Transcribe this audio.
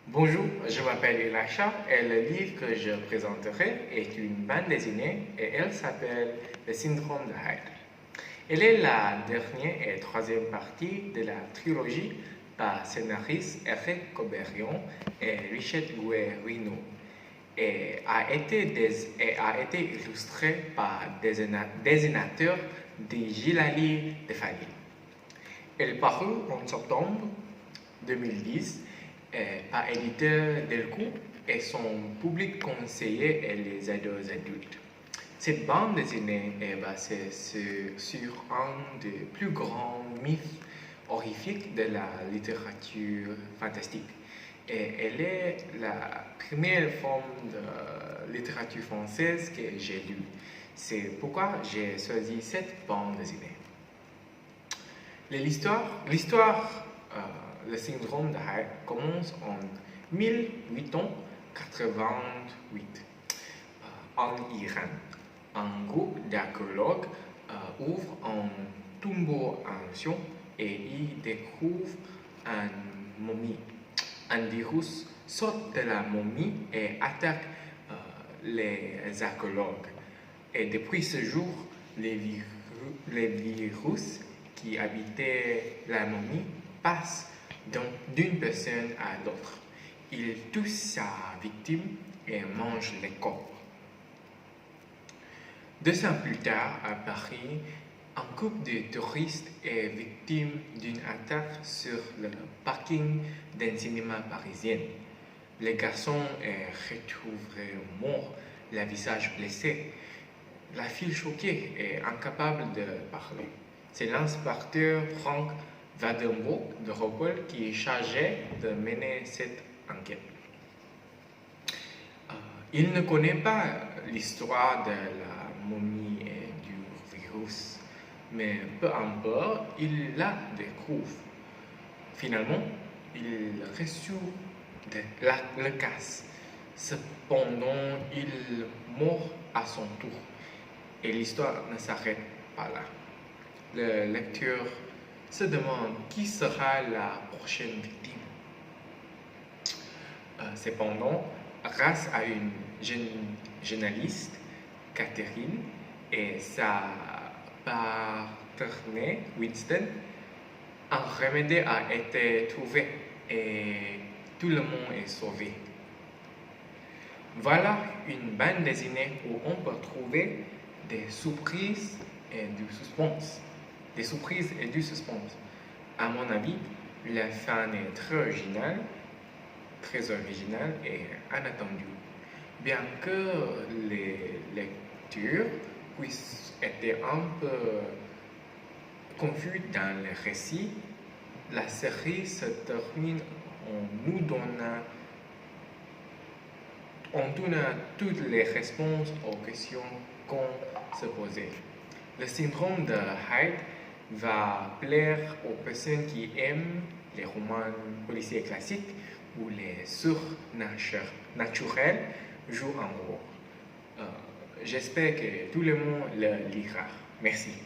Bonjour, je m'appelle Elisha et le livre que je présenterai est une bande dessinée et elle s'appelle Le syndrome de Hyde. Elle est la dernière et troisième partie de la trilogie par scénaristes Eric Coberion et Richard Guerrino et a été illustrée par dessinateur de Gilali Defali. Elle parut en septembre 2010 par éditeur Delcourt et son public conseillé est les ados adultes. Cette bande dessinée est basée sur un des plus grands mythes horrifiques de la littérature fantastique. Et elle est la première forme de littérature française que j'ai lue. C'est pourquoi j'ai choisi cette bande dessinée. L'histoire, le syndrome de Hyde commence en 1888 en Iran. Un groupe d'archéologues ouvre un tombeau ancien et y découvre une momie. Un virus sort de la momie et attaque les archéologues. Et depuis ce jour, les virus qui habitaient la momie passent d'une personne à l'autre. Il tue sa victime et mange les corps. 2 ans plus tard, à Paris, un couple de touristes est victime d'une attaque sur le parking d'un cinéma parisien. Le garçon est retrouvé mort, le visage blessé. La fille choquée et incapable de parler. C'est l'inspecteur Frank Wadenbroek de Rockwool qui est chargé de mener cette enquête. Il ne connaît pas l'histoire de la momie et du virus, mais peu importe, il la découvre. Finalement, il résout le cas. Cependant, il meurt à son tour. Et l'histoire ne s'arrête pas là. Le lecteur se demande qui sera la prochaine victime. Cependant, grâce à une journaliste, Catherine, et sa partenaire, Winston, un remède a été trouvé et tout le monde est sauvé. Voilà une bande dessinée où on peut trouver des surprises et du suspense. Des surprises et du suspense. À mon avis, la fin est très originale et inattendue. Bien que les lectures puissent être un peu confuses dans le récit, la série se termine en nous donnant toutes les réponses aux questions qu'on se posait. Le syndrome de Hyde va plaire aux personnes qui aiment les romans policiers classiques où les surnaturels jouent un rôle. J'espère que tout le monde le lira. Merci.